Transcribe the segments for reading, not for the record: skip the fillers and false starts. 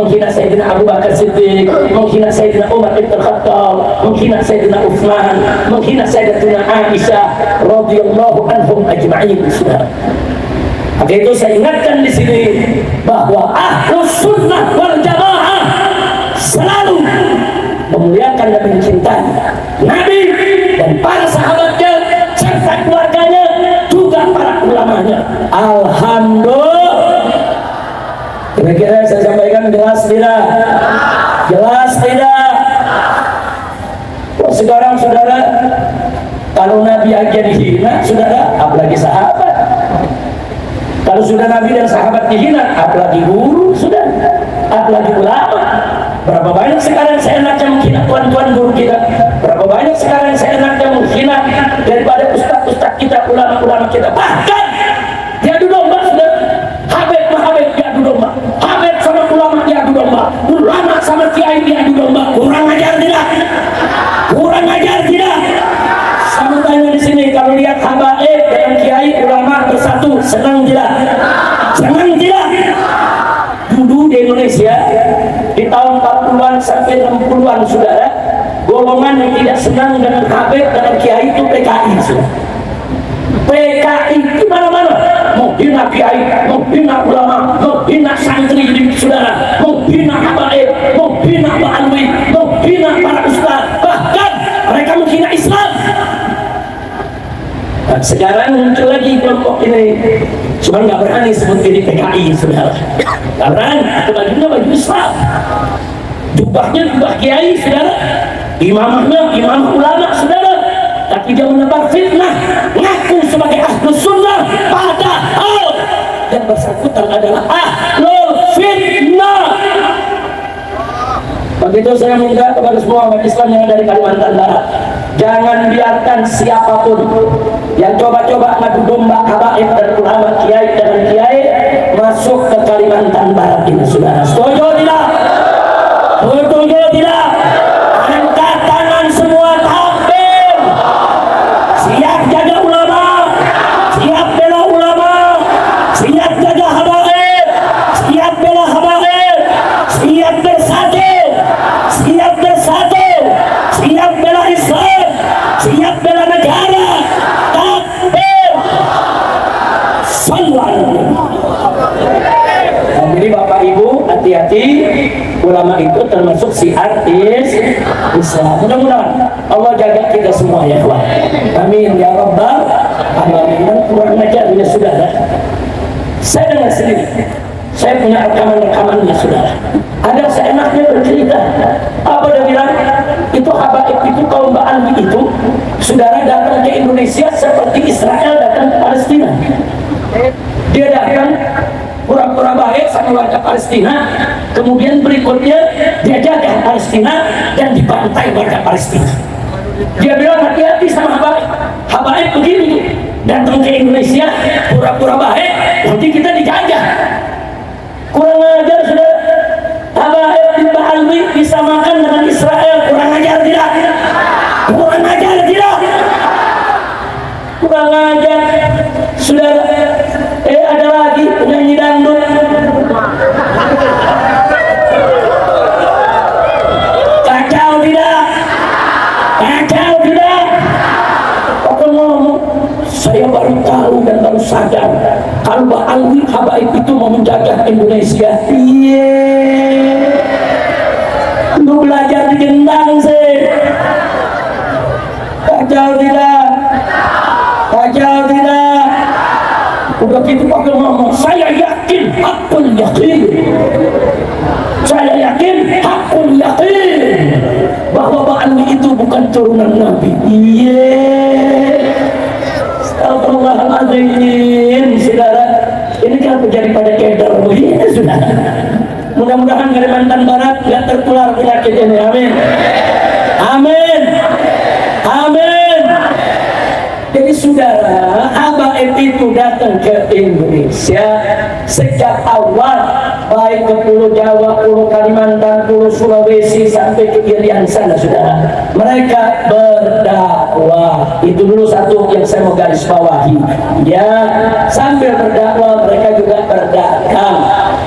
menghina Sayyidina Abu Bakar Siddiq, menghina Sayyidina Umar bin Khattab, menghina Sayyidina Utsman, menghina Sayyidatuna Aisyah radhiyallahu anhum ajma'in. Maka itu saya ingatkan di sini bahwa Ahlus Sunnah wal Jamaah selalu memuliakan dan mencintai Nabi dan para sahabatnya serta keluarganya, juga para ulamanya. Alhamdulillah. Kira-kira saya sampaikan jelas tidak? Jelas tidak? Wah, sekarang saudara, kalau Nabi aja dihina, saudara, apalagi sahabat. Kalau sudah Nabi dan sahabat dihina, apalagi guru, sudah, apalagi ulama. Berapa banyak sekarang seenaknya menghina tuan-tuan guru kita, berapa banyak sekarang seenaknya menghina daripada ustaz-ustaz kita, ulama-ulama kita. Bahkan diadu domba, sudah. Habib diadu domba, Habib sama ulama diadu domba, ulama sama kiai diadu domba. Kurang ajar tidak? Kurang ajar tidak? Sama tanya di sini, kalau lihat habaib dengan kiai ulama bersatu, senang tidak? Senang tidak? Dulu di Indonesia di tahun 40-an sampai 60-an, saudara, golongan yang tidak senang dengan habib dengan kiai itu PKI, saudara. PKI di mana-mana, mau hina kiai, mau hina ulama, mau hina santri, saudara, mau hina habaib, mau hina ba'alwi, mau hina para ustaz, bahkan mereka menghina Islam. Nah, sekarang muncul lagi kelompok ini, cuma nggak berani sebut diri PKI, saudara. Nggak berani, bajunya baju Islam, jubahnya jubah kiai, saudara, imamahnya imam ulama, saudara. Tapi dia menebar fitnah, ngaku sebagai Ahlus Sunnah, padahal yang bersangkutan adalah Ahlul Fitnah. Begitu saya minta kepada semua umat Islam yang ada di Kalimantan Barat, jangan biarkan siapapun yang coba-coba ngadu domba habaib dan ulama, kiai dan kiai masuk ke Kalimantan Barat ini, saudara. Setuju tidak? Setuju tidak? Angkat tangan semua, takbir. Siap jaga ulama, siap bela ulama, siap jaga habaib, siap bela habaib, siap bersatu, siap bersatu, siap bela Islam, siap bela negara. Takbir. Sallallahu. Jadi Bapak Ibu hati-hati, ulama itu termasuk siar Islam. Mudah-mudahan Allah jaga kita semua ya Tuhan. Amin ya Rabbal alamin. Dan kurang ajar ya saudara. Saya dengar sendiri. Saya punya rekaman-rekamannya saudara. Ada seenaknya bercerita. Apa dia bilang? Itu habaib itu, kaum Ba'alwi itu, saudara, datang ke Indonesia seperti Israel datang ke Palestina. Dia datang pura-pura baik sama warga Palestina, kemudian berikutnya dia jaga Palestina dan dibantai warga Palestina. Dia bilang hati-hati sama habaib. Habaib begini, datang ke Indonesia pura-pura baik, nanti kita dijajah. Kurang ajar sudah. Habaib bin Ba'alwi bisa makan dengan Israel, kurang ajar tidak? Kurang ajar tidak? Kurang ajar. Saudara, ada lagi penyanyi dangdut. Kacau tidak? Kacau tidak? Aku ngomong, saya baru tahu dan baru sadar kalau Ba'alwi habaib itu mau menjajah Indonesia. Iya, lu belajar di Gendang sih. Kacau tidak? Kacau tidak? Udah gitu pakai ngomong, saya yakin, hakul yakin, saya yakin, hakul yakin bahwa Ba'alwi itu bukan turunan Nabi. Iya, astagfirullahaladzim, saudara. Ini kan terjadi pada kedar begini, saudara. Mudah-mudahan Kalimantan Barat tidak tertular penyakit ini. Amin. Amin. Amin. Jadi saudara, habaib itu datang ke Indonesia sejak awal, baik ke Pulau Jawa, Pulau Kalimantan, Pulau Sulawesi sampai ke Irian sana, saudara. Mereka berdakwah. Itu dulu satu yang saya mau garis bawahi. Ya, sambil berdakwah mereka juga berdagang.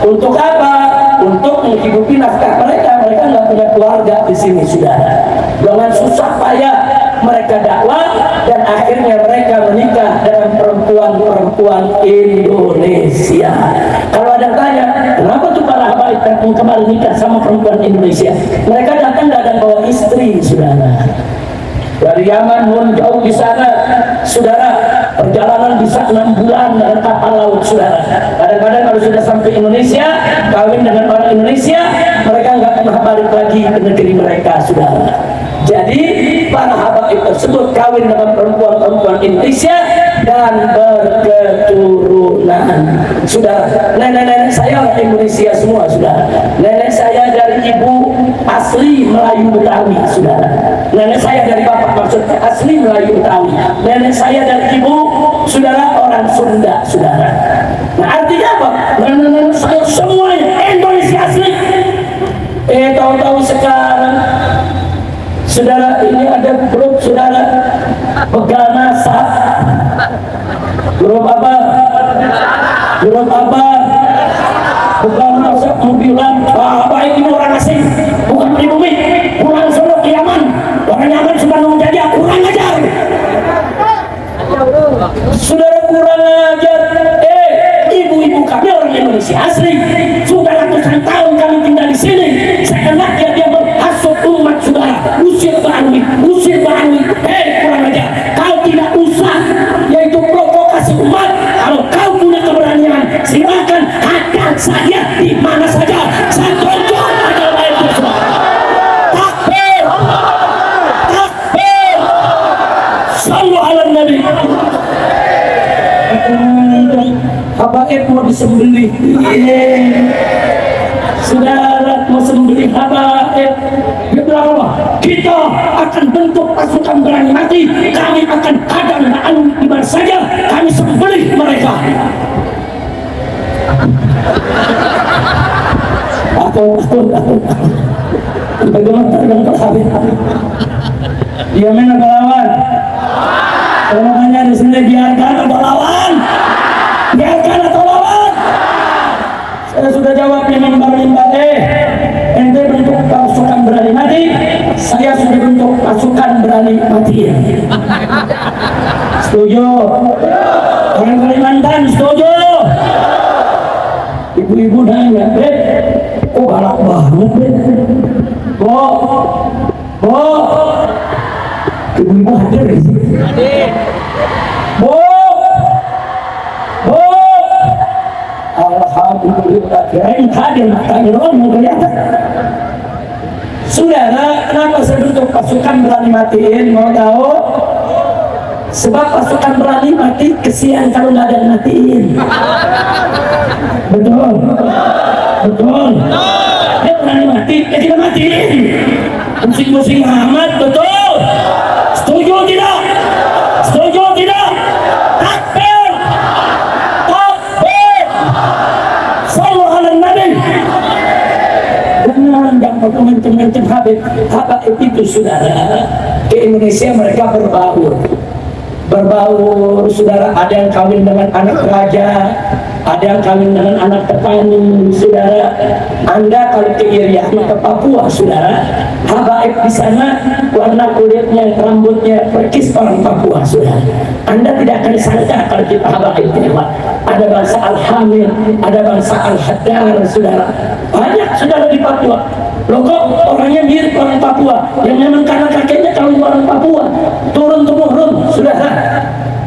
Untuk apa? Untuk menghidupi nafkah mereka nggak punya keluarga di sini, saudara. Dengan susah payah mereka dakwah dan akhirnya mereka menikah dengan perempuan-perempuan Indonesia. Kalau ada yang tanya, kenapa tuh para habaib kemarin nikah sama perempuan Indonesia? Mereka datang bawa istri, saudara. Dari Yaman pun jauh di sana, saudara, perjalanan bisa 6 bulan dengan kapal laut, saudara. Kadang-kadang kalau sudah sampai Indonesia, kawin dengan orang Indonesia, mereka nggak pernah balik lagi ke negeri mereka, saudara. Jadi para habaib tersebut kawin dengan perempuan-perempuan Indonesia dan berketurunan, saudara. Nenek-nenek saya orang Indonesia semua, saudara. Nenek saya dari ibu asli Melayu Betawi, saudara. Nenek saya dari bapak maksudnya asli Melayu Betawi. Nenek saya dari ibu, saudara, orang Sunda, saudara. Nah, artinya apa? Nenek-nenek saya semuanya Indonesia asli. Tahu-tahu sekarang, saudara, ini ada grup, saudara, begal NASA. Grup apa? Grup apa? Begal NASA mau bilang, baik ini orang asing, bukan pribumi, pulang sono ke Yaman. Orang Yaman sudah menjadi kurang ajar. Saudara, kurang ajar. Ibu-ibu kami orang Indonesia asli. Sudah ratusan tahun kami tinggal di sini. Seenaknya dia menghasut umat, saudara. Usir Bani. Kurang ajar. Kau tidak usah, yaitu provokasi umat. Kalau kau punya keberanian, silakan hadang saya di mana saja. Saya tonjol adalah itu semua. Takbir. Sallu ala Nabi. Habaib mau disembelih. Saudara mau sembelih habaib. Dia bilang apa? Kita akan bentuk pasukan berani mati. Kami akan hadang di mana saja. Kami sembelih mereka. Aku. Bagaimana dengan Habib? Dia mana lawan? Kalau makanya di sini biarkan atau lawan? Biarkan atau lawan? Saya sudah jawab di mimbar-mimbar. Ente bentuk pasukan berani mati, saya sudah bentuk pasukan berani matiin. Setuju? Orang Kalimantan setuju? Ibu-ibu nanya, kok galak banget, Bo, ibu-ibu hadir di sini. Bo, alhamdulillah, kirain hadir, matanya doang mau kelihatan. Saudara, kenapa saya bentuk pasukan berani matiin? Mau tahu? Sebab pasukan berani mati kesian kalau nggak ada yang matiin. Betul. Dia berani mati, kita matiin. Pusing-pusing amat, betul. Setuju tidak? Takbir. Sallu ala Nabi. Jangan mengancam Habib itu, saudara. Ke Indonesia mereka berbaur, saudara. Ada yang kawin dengan anak raja, ada yang kawin dengan anak petani, saudara. Anda kalau ke Irian, ke Papua, saudara, habaib di sana warna kulitnya, rambutnya perkis orang Papua, saudara. Anda tidak akan sangka kalau kita habaib lewat. Ada bangsa Al-Hamil, ada bangsa Al-Haddar, saudara. Banyak saudara di Papua. Loh, kok orangnya mirip orang Papua? Yang memang karena kakeknya kalau orang Papua turun-temurun, saudara.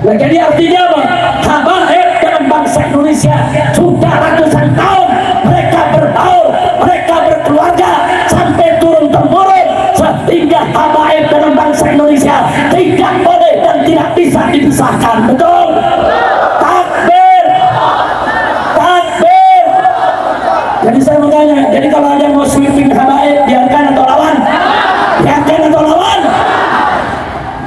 Nah, jadi artinya apa? Habaib dalam bangsa Indonesia sudah ratusan tahun mereka berbaur, mereka berkeluarga sampai turun-temurun, sehingga habaib dalam bangsa Indonesia tidak boleh dan tidak bisa dipisahkan. Betul? Takbir. Jadi saya mau tanya, jadi kalau ada yang mau sweeping habaib, biarkan atau lawan?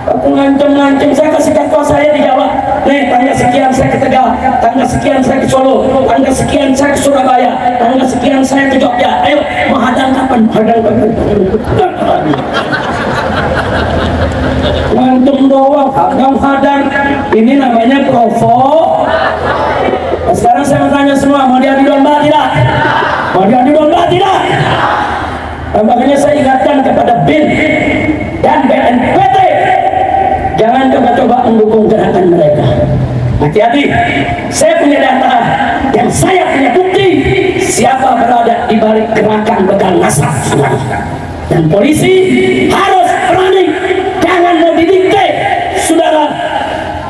Aku ngancem, saya kasih fatwa saya di Jawa. Nih, tanggal sekian saya ke Tegal, tanggal sekian saya ke Solo, tanggal sekian saya ke Surabaya, tanggal sekian saya ke Jogja. Ayo, menghadang kapan? Ngancem doang, hadang. Ini namanya provo. Sekarang saya mau tanya semua, mau diadu domba tidak? Mau diadu domba tidak? Makanya saya ingatkan kepada BIN dan BNPT, jangan coba-coba mendukung gerakan mereka. Hati-hati, saya punya data dan saya punya bukti siapa berada di balik gerakan begal nasab. Dan polisi harus berani, jangan mau didikte, saudara,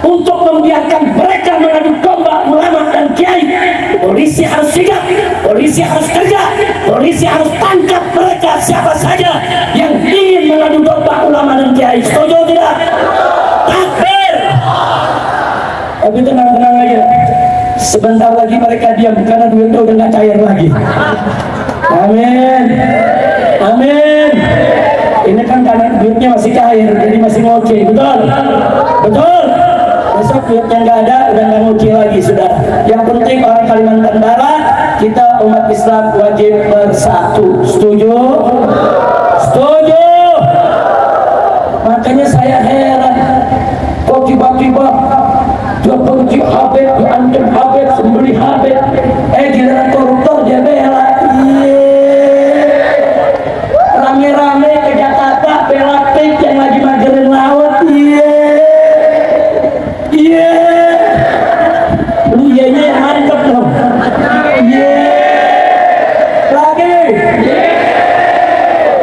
untuk membiarkan mereka mengadu domba ulama dan kiai. Polisi harus sigap, polisi harus kerja, polisi harus tangkap mereka siapa saja yang ingin mengadu domba ulama dan kiai. Setuju tidak? Takbir. Tapi tenang-tenang aja, sebentar lagi mereka diam karena duitnya udah nggak cair lagi. Amin, amin. Ini kan karena duitnya masih cair, jadi masih ngoce, betul? Betul. Besok duitnya nggak ada, udah nggak ngoce lagi, sudah. Yang penting orang Kalimantan Barat, kita umat Islam wajib bersatu. Setuju? Setuju. Makanya saya heran, kok tiba-tiba dia benci Habib, diancam Habib, sembeli Habib, giliran koruptor dia bela. Rame-rame ke Jakarta bela tik yang lagi magerin laut. Lu iya mantep dong.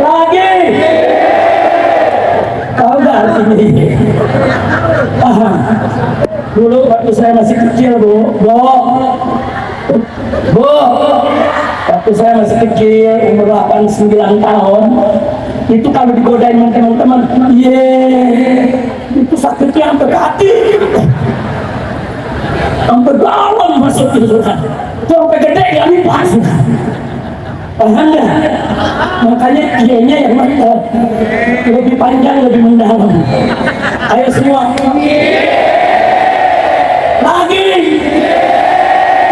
Lagi tahu gak artinya? Paham? Dulu waktu saya masih kecil, Bu, waktu saya masih kecil, umur 8-9 tahun, itu kalau digodain teman-teman, itu sakitnya sampai ke hati, sampai dalam masuk itu, sampai gede gak lupa, paham gak? Makanya iyenya yang mantap, lebih panjang, lebih mendalam. Ayo semua. Lagi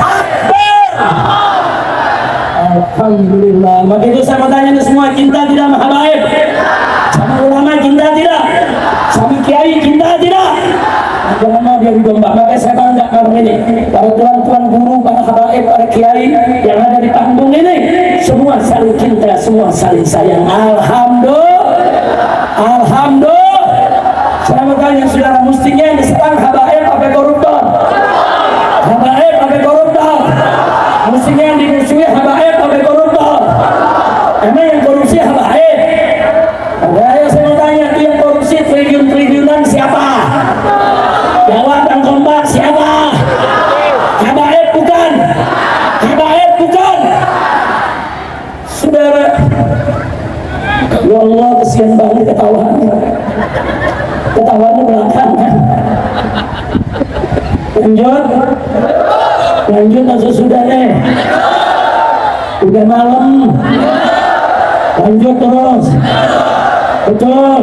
takbir. Alhamdulillah. Maka itu saya mau tanya semua, cinta tidak sama habaib? Sama ulama cinta tidak? Sama kiai cinta tidak? Jangan mau dia domba. Maka saya bangga malam ini, para tuan-tuan guru, para habaib, para kiai yang ada di panggung ini, semua saling cinta, semua saling sayang. Alhamdulillah. Alhamdulillah. Saya mau tanya saudara, mestinya yang diserang habaib apa koruptor? Habaib apa koruptor? Mestinya yang dimusuhi habaib apa koruptor? Emang yang korupsi habaib? Ayo saya mau tanya, itu yang korupsi triliun-triliunan siapa? Jawab yang kompak, siapa? Habaib bukan? Habaib bukan? Saudara, ya Allah, kesian banget ketawaannya belakangan. Lanjut atau sudah deh? Udah malam. Lanjut terus. Betul.